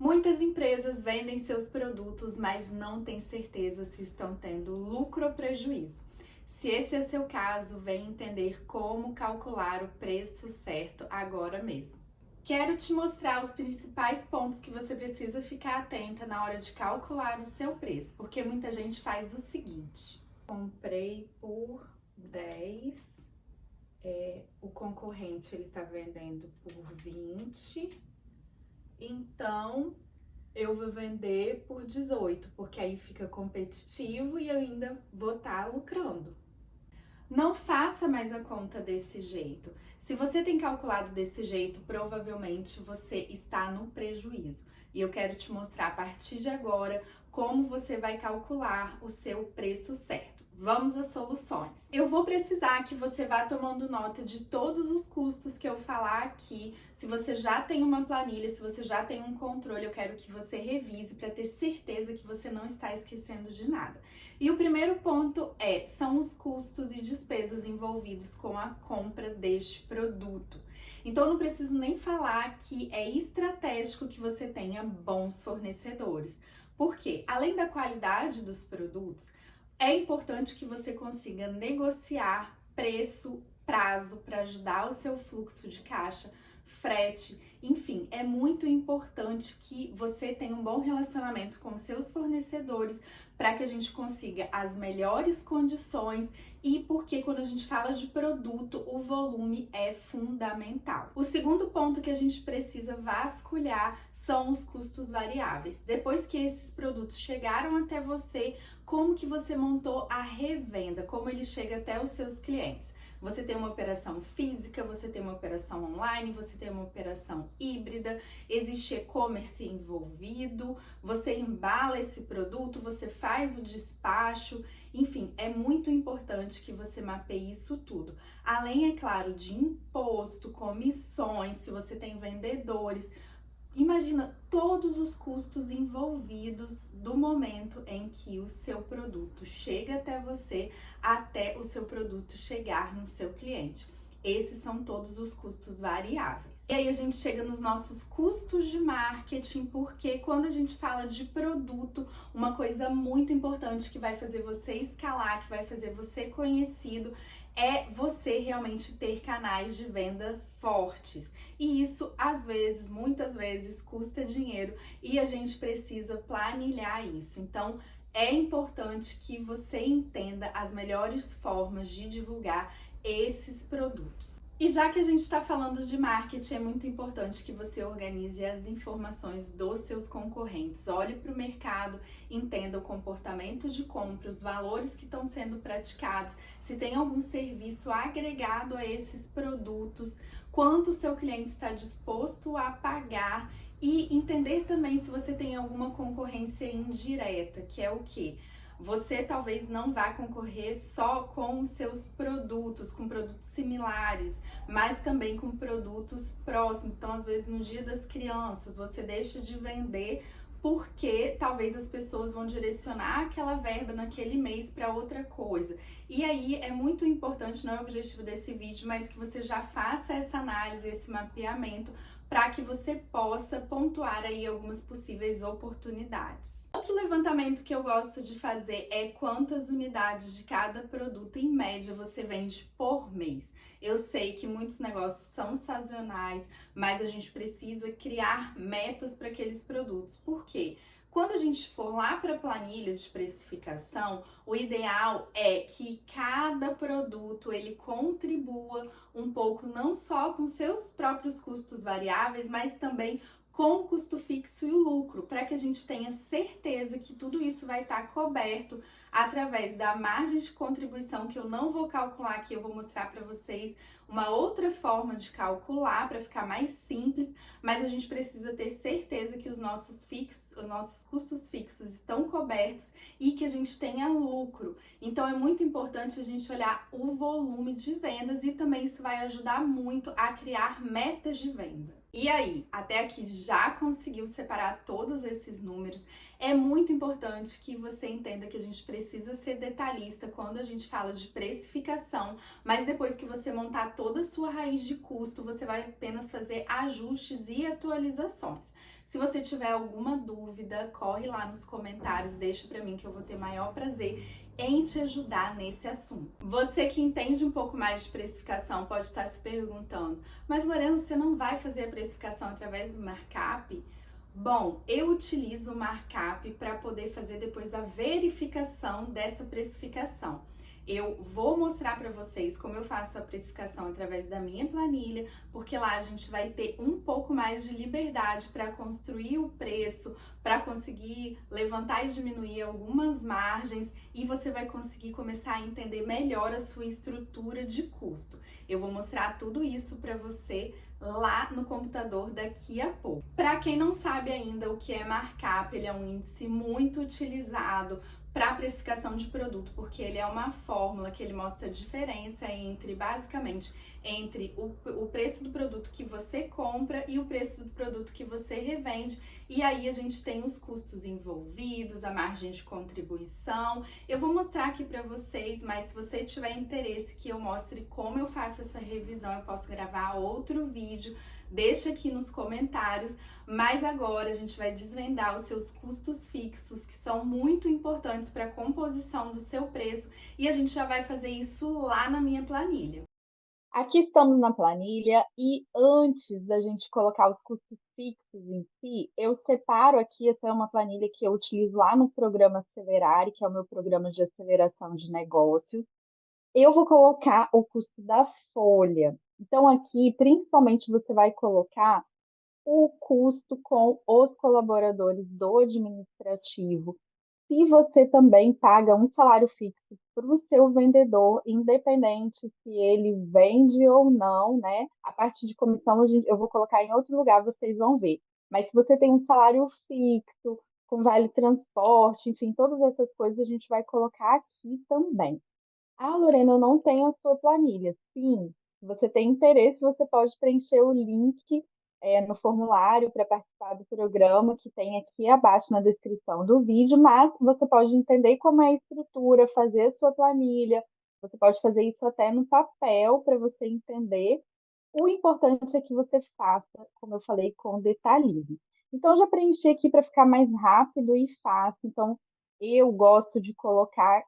Muitas empresas vendem seus produtos, mas não têm certeza se estão tendo lucro ou prejuízo. Se esse é o seu caso, vem entender como calcular o preço certo agora mesmo. Quero te mostrar os principais pontos que você precisa ficar atenta na hora de calcular o seu preço, porque muita gente faz o seguinte: comprei por 10, o concorrente ele tá vendendo por 20. Então, eu vou vender por 18, porque aí fica competitivo e eu ainda vou estar lucrando. Não faça mais a conta desse jeito. Se você tem calculado desse jeito, provavelmente você está no prejuízo. E eu quero te mostrar a partir de agora como você vai calcular o seu preço certo. Vamos às soluções. Eu vou precisar que você vá tomando nota de todos os custos que eu falar aqui. Se você já tem uma planilha, se você já tem um controle, eu quero que você revise para ter certeza que você não está esquecendo de nada. E o primeiro ponto são os custos e despesas envolvidos com a compra deste produto. Então, não preciso nem falar que é estratégico que você tenha bons fornecedores. Porque, além da qualidade dos produtos, é importante que você consiga negociar preço, prazo para ajudar o seu fluxo de caixa, frete, enfim, é muito importante que você tenha um bom relacionamento com seus fornecedores para que a gente consiga as melhores condições e porque quando a gente fala de produto, o volume é fundamental. O segundo ponto que a gente precisa vasculhar são os custos variáveis. Depois que esses produtos chegaram até você, como que você montou a revenda, como ele chega até os seus clientes. Você tem uma operação física, você tem uma operação online, você tem uma operação híbrida, existe e-commerce envolvido, você embala esse produto, você faz o despacho, enfim, é muito importante que você mapeie isso tudo. Além, é claro, de imposto, comissões, se você tem vendedores. Imagina todos os custos envolvidos do momento em que o seu produto chega até você, até o seu produto chegar no seu cliente. Esses são todos os custos variáveis. E aí a gente chega nos nossos custos de marketing, porque quando a gente fala de produto, uma coisa muito importante que vai fazer você escalar, que vai fazer você conhecido, é você realmente ter canais de venda fortes. E isso, às vezes, muitas vezes, custa dinheiro e a gente precisa planilhar isso. Então, é importante que você entenda as melhores formas de divulgar esses produtos. E já que a gente está falando de marketing, é muito importante que você organize as informações dos seus concorrentes. Olhe para o mercado, entenda o comportamento de compra, os valores que estão sendo praticados, se tem algum serviço agregado a esses produtos, quanto o seu cliente está disposto a pagar e entender também se você tem alguma concorrência indireta, que é o quê? Você talvez não vá concorrer só com os seus produtos, com produtos similares, mas também com produtos próximos. Então, às vezes, no Dia das Crianças, você deixa de vender porque talvez as pessoas vão direcionar aquela verba naquele mês para outra coisa. E aí é muito importante, não é o objetivo desse vídeo, mas que você já faça essa análise, esse mapeamento, para que você possa pontuar aí algumas possíveis oportunidades. Outro levantamento que eu gosto de fazer é quantas unidades de cada produto em média você vende por mês. Eu sei que muitos negócios são sazonais, mas a gente precisa criar metas para aqueles produtos. Por quê? Quando a gente for lá para a planilha de precificação, o ideal é que cada produto ele contribua um pouco não só com seus próprios custos variáveis, mas também com o custo fixo e o lucro, para que a gente tenha certeza que tudo isso vai estar coberto através da margem de contribuição, que eu não vou calcular aqui, eu vou mostrar para vocês uma outra forma de calcular para ficar mais simples, mas a gente precisa ter certeza que os nossos custos fixos estão cobertos e que a gente tenha lucro. Então é muito importante a gente olhar o volume de vendas e também isso vai ajudar muito a criar metas de venda. E aí, até aqui já conseguiu separar todos esses números? É muito importante que você entenda que a gente precisa ser detalhista quando a gente fala de precificação, mas depois que você montar toda a sua raiz de custo, você vai apenas fazer ajustes e atualizações. Se você tiver alguma dúvida, corre lá nos comentários, deixa para mim que eu vou ter maior prazer em te ajudar nesse assunto. Você que entende um pouco mais de precificação pode estar se perguntando, mas Lorena, você não vai fazer a precificação através do markup? Bom, eu utilizo o markup para poder fazer depois a verificação dessa precificação. Eu vou mostrar para vocês como eu faço a precificação através da minha planilha, porque lá a gente vai ter um pouco mais de liberdade para construir o preço, para conseguir levantar e diminuir algumas margens e você vai conseguir começar a entender melhor a sua estrutura de custo. Eu vou mostrar tudo isso para você lá no computador daqui a pouco. Para quem não sabe ainda o que é markup, ele é um índice muito utilizado para precificação de produto, porque ele é uma fórmula que ele mostra a diferença entre, basicamente, entre o preço do produto que você compra e o preço do produto que você revende. E aí a gente tem os custos envolvidos, a margem de contribuição. Eu vou mostrar aqui para vocês, mas se você tiver interesse que eu mostre como eu faço essa revisão, eu posso gravar outro vídeo. Deixa aqui nos comentários, mas agora a gente vai desvendar os seus custos fixos, que são muito importantes para a composição do seu preço, e a gente já vai fazer isso lá na minha planilha. Aqui estamos na planilha e antes da gente colocar os custos fixos em si, eu separo aqui, essa é uma planilha que eu utilizo lá no programa Accelerare, que é o meu programa de aceleração de negócios. Eu vou colocar o custo da folha. Então, aqui, principalmente, você vai colocar o custo com os colaboradores do administrativo. Se você também paga um salário fixo para o seu vendedor, independente se ele vende ou não, né? A parte de comissão eu vou colocar em outro lugar, vocês vão ver. Mas se você tem um salário fixo, com vale transporte, enfim, todas essas coisas a gente vai colocar aqui também. Ah, Lorena, eu não tenho a sua planilha. Sim, se você tem interesse, você pode preencher o link no formulário para participar do programa que tem aqui abaixo na descrição do vídeo, mas você pode entender como é a estrutura, fazer a sua planilha. Você pode fazer isso até no papel para você entender. O importante é que você faça, como eu falei, com detalhismo. Então, eu já preenchi aqui para ficar mais rápido e fácil. Então, eu gosto de colocar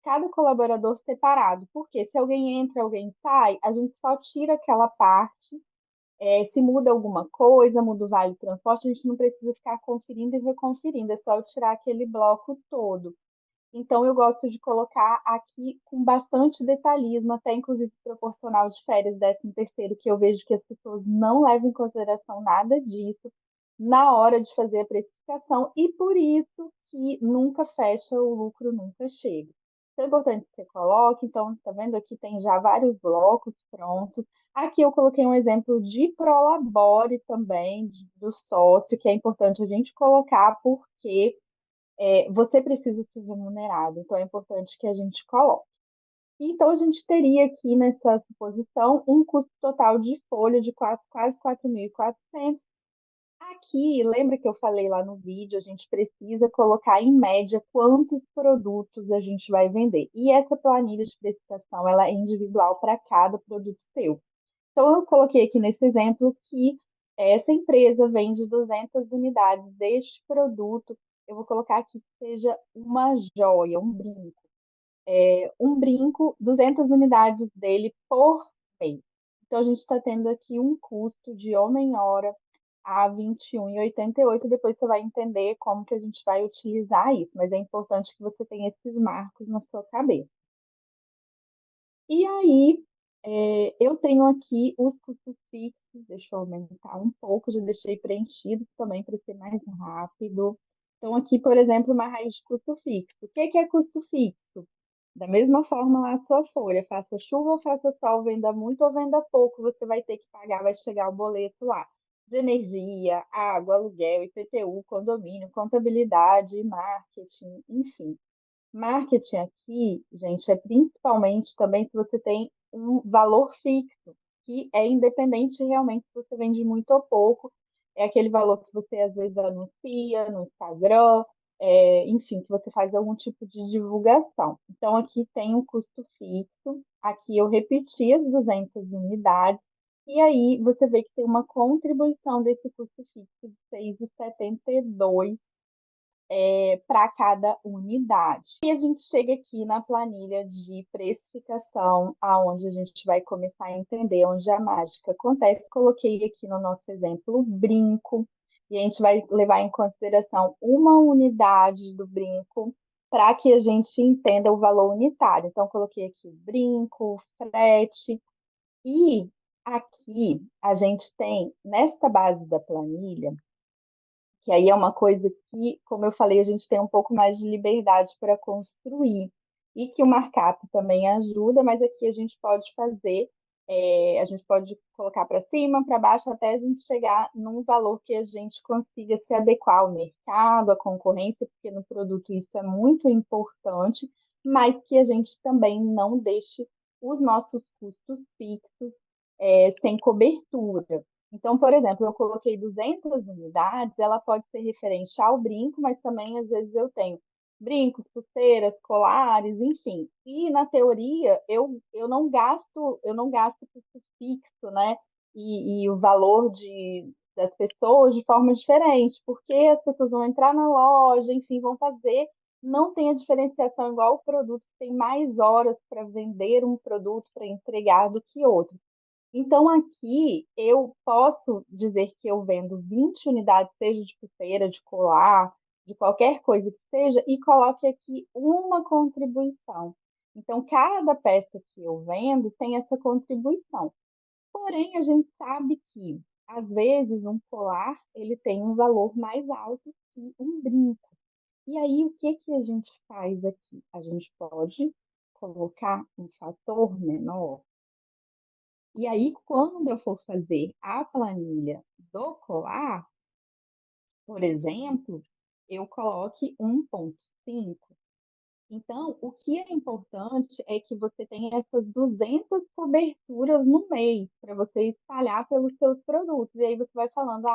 cada colaborador separado, porque se alguém entra, alguém sai, a gente só tira aquela parte. Se muda alguma coisa, muda o vale transporte, a gente não precisa ficar conferindo e reconferindo, é só eu tirar aquele bloco todo. Então, eu gosto de colocar aqui com bastante detalhismo, até inclusive proporcional de férias, 13º, que eu vejo que as pessoas não levam em consideração nada disso na hora de fazer a precificação, e por isso que nunca fecha, o lucro nunca chega. Então, é importante que você coloque, então, tá vendo aqui tem já vários blocos prontos. Aqui eu coloquei um exemplo de Prolabore também, do sócio, que é importante a gente colocar, porque você precisa ser remunerado, então é importante que a gente coloque. Então, a gente teria aqui nessa suposição um custo total de folha de quase 4.400. Aqui, lembra que eu falei lá no vídeo, a gente precisa colocar em média quantos produtos a gente vai vender. E essa planilha de precificação, ela é individual para cada produto seu. Então, eu coloquei aqui nesse exemplo que essa empresa vende 200 unidades deste produto. Eu vou colocar aqui que seja uma joia, um brinco. Um brinco, 200 unidades dele por mês. Então, a gente está tendo aqui um custo de homem-hora a 21,88. Depois você vai entender como que a gente vai utilizar isso, mas é importante que você tenha esses marcos na sua cabeça. E aí, eu tenho aqui os custos fixos, deixa eu aumentar um pouco, já deixei preenchido também para ser mais rápido. Então, aqui, por exemplo, uma raiz de custo fixo. O que que é custo fixo? Da mesma forma lá a sua folha, faça chuva ou faça sol, venda muito ou venda pouco, você vai ter que pagar, vai chegar o boleto lá. De energia, água, aluguel, IPTU, condomínio, contabilidade, marketing, enfim. Marketing aqui, gente, é principalmente também se você tem um valor fixo, que é independente realmente se você vende muito ou pouco, é aquele valor que você às vezes anuncia no Instagram, enfim, que você faz algum tipo de divulgação. Então, aqui tem um custo fixo, aqui eu repeti as 200 unidades, E aí você vê que tem uma contribuição desse custo fixo de 6,72 para cada unidade. E a gente chega aqui na planilha de precificação, aonde a gente vai começar a entender onde a mágica acontece. Coloquei aqui no nosso exemplo o brinco, e a gente vai levar em consideração uma unidade do brinco para que a gente entenda o valor unitário. Então, coloquei aqui o brinco, frete, e aqui a gente tem, nesta base da planilha, que aí é uma coisa que, como eu falei, a gente tem um pouco mais de liberdade para construir. E que o markup também ajuda, mas aqui a gente pode fazer, a gente pode colocar para cima, para baixo, até a gente chegar num valor que a gente consiga se adequar ao mercado, à concorrência, porque no produto isso é muito importante, mas que a gente também não deixe os nossos custos fixos, sem cobertura. Então, por exemplo, eu coloquei 200 unidades, ela pode ser referente ao brinco, mas também às vezes eu tenho brincos, pulseiras, colares, enfim. E na teoria eu não gasto custo fixo, né? E o valor das pessoas de forma diferente, porque as pessoas vão entrar na loja, enfim, vão fazer. Não tem a diferenciação igual o produto, tem mais horas para vender um produto, para entregar do que outro. Então, aqui eu posso dizer que eu vendo 20 unidades, seja de pulseira, de colar, de qualquer coisa que seja, e coloque aqui uma contribuição. Então, cada peça que eu vendo tem essa contribuição. Porém, a gente sabe que, às vezes, um colar ele tem um valor mais alto que um brinco. E aí, o que que a gente faz aqui? A gente pode colocar um fator menor e aí, quando eu for fazer a planilha do colar, por exemplo, eu coloque 1,5. Então, o que é importante é que você tenha essas 200 coberturas no mês para você espalhar pelos seus produtos. E aí você vai falando,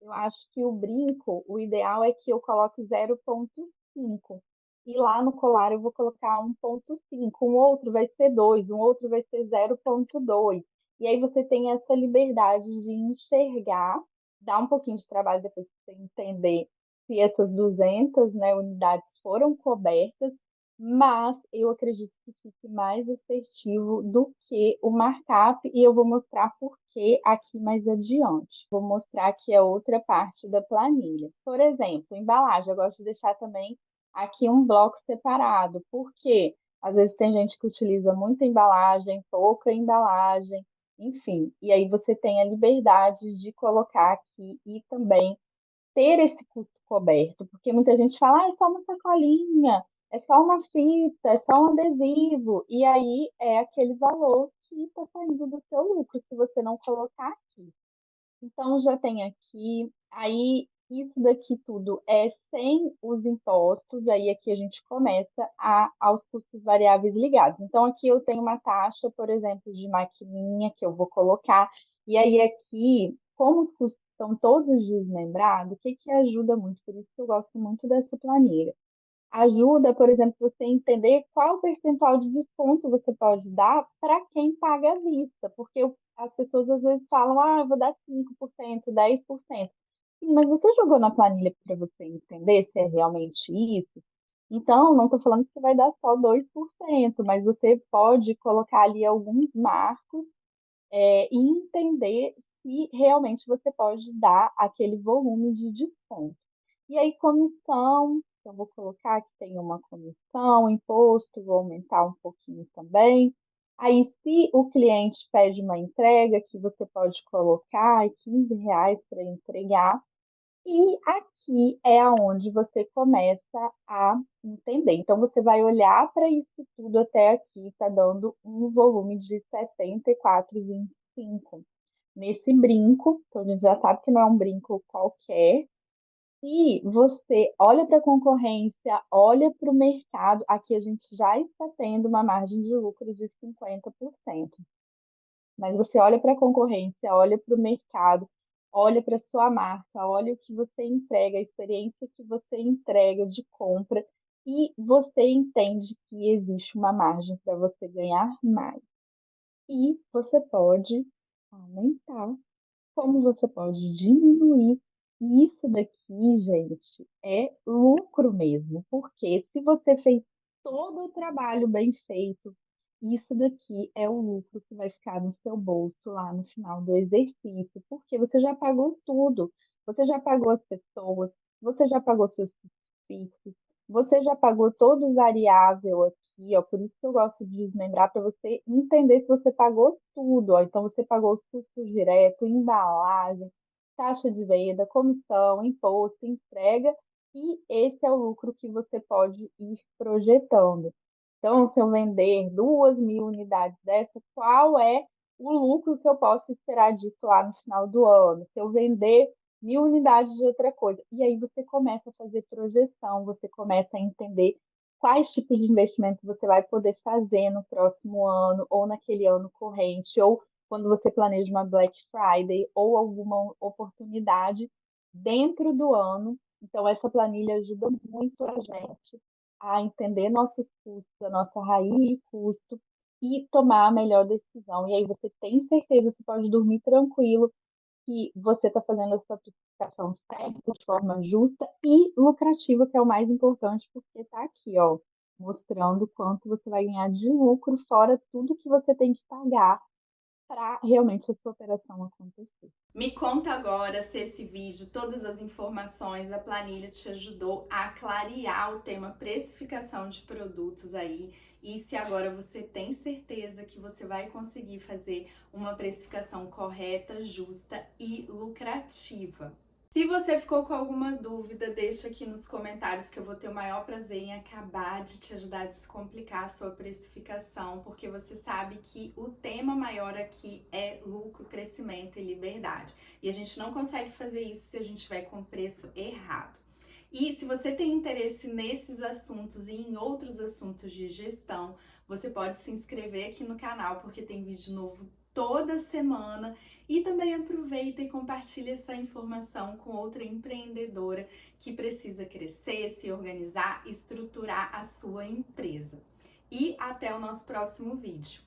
eu acho que o brinco, o ideal é que eu coloque 0,5. E lá no colar eu vou colocar 1,5. Um outro vai ser 2, um outro vai ser 0,2. E aí você tem essa liberdade de enxergar, dá um pouquinho de trabalho depois para você entender se essas 200, né, unidades foram cobertas, mas eu acredito que fique mais assertivo do que o markup, e eu vou mostrar por que aqui mais adiante. Vou mostrar aqui a outra parte da planilha. Por exemplo, embalagem, eu gosto de deixar também aqui um bloco separado, porque às vezes tem gente que utiliza muita embalagem, pouca embalagem, enfim, e aí você tem a liberdade de colocar aqui e também ter esse custo coberto, porque muita gente fala, é só uma sacolinha, é só uma fita, é só um adesivo, e aí é aquele valor que está saindo do seu lucro, se você não colocar aqui. Então, já tem aqui, aí isso daqui tudo é sem os impostos, aí aqui a gente começa aos custos variáveis ligados. Então, aqui eu tenho uma taxa, por exemplo, de maquininha que eu vou colocar, e aí aqui, como os custos estão todos desmembrados, o que que ajuda muito? Por isso que eu gosto muito dessa planilha. Ajuda, por exemplo, você entender qual percentual de desconto você pode dar para quem paga à vista, porque as pessoas às vezes falam, eu vou dar 5%, 10%. Sim, mas você jogou na planilha para você entender se é realmente isso? Então, não estou falando que você vai dar só 2%, mas você pode colocar ali alguns marcos, e entender se realmente você pode dar aquele volume de desconto. E aí, comissão, eu vou colocar que tem uma comissão, imposto, vou aumentar um pouquinho também. Aí, se o cliente pede uma entrega, que você pode colocar R$ 15 para entregar. E aqui é aonde você começa a entender. Então, você vai olhar para isso tudo até aqui, está dando um volume de 74,25 nesse brinco. Então, a gente já sabe que não é um brinco qualquer. E você olha para a concorrência, olha para o mercado. Aqui a gente já está tendo uma margem de lucro de 50%. Mas você olha para a concorrência, olha para o mercado, olha para a sua marca, olha o que você entrega, a experiência que você entrega de compra, e você entende que existe uma margem para você ganhar mais. E você pode aumentar. Como você pode diminuir. E isso daqui, gente, é lucro mesmo, porque se você fez todo o trabalho bem feito, isso daqui é o lucro que vai ficar no seu bolso lá no final do exercício, porque você já pagou tudo. Você já pagou as pessoas, você já pagou seus custos fixos, você já pagou todo o variável aqui, ó. Por isso que eu gosto de desmembrar para você entender se você pagou tudo, ó. Então você pagou os custos diretos, embalagem, taxa de venda, comissão, imposto, entrega, e esse é o lucro que você pode ir projetando. Então, se eu vender 2.000 unidades dessa, qual é o lucro que eu posso esperar disso lá no final do ano? Se eu vender 1.000 unidades de outra coisa. E aí você começa a fazer projeção, você começa a entender quais tipos de investimentos você vai poder fazer no próximo ano, ou naquele ano corrente, ou quando você planeja uma Black Friday, ou alguma oportunidade dentro do ano. Então, essa planilha ajuda muito a gente a entender nossos custos, a nossa raiz de custo e tomar a melhor decisão. E aí você tem certeza, você pode dormir tranquilo que você está fazendo a sua precificação certa, de forma justa e lucrativa, que é o mais importante, porque está aqui, ó, mostrando quanto você vai ganhar de lucro, fora tudo que você tem que pagar para realmente a sua operação acontecer. Me conta agora se esse vídeo, todas as informações, a planilha te ajudou a clarear o tema precificação de produtos aí e se agora você tem certeza que você vai conseguir fazer uma precificação correta, justa e lucrativa. Se você ficou com alguma dúvida, deixa aqui nos comentários que eu vou ter o maior prazer em acabar de te ajudar a descomplicar a sua precificação, porque você sabe que o tema maior aqui é lucro, crescimento e liberdade. E a gente não consegue fazer isso se a gente tiver com o preço errado. E se você tem interesse nesses assuntos e em outros assuntos de gestão, você pode se inscrever aqui no canal, porque tem vídeo novo toda semana. E também aproveita e compartilha essa informação com outra empreendedora que precisa crescer, se organizar, estruturar a sua empresa. E até o nosso próximo vídeo.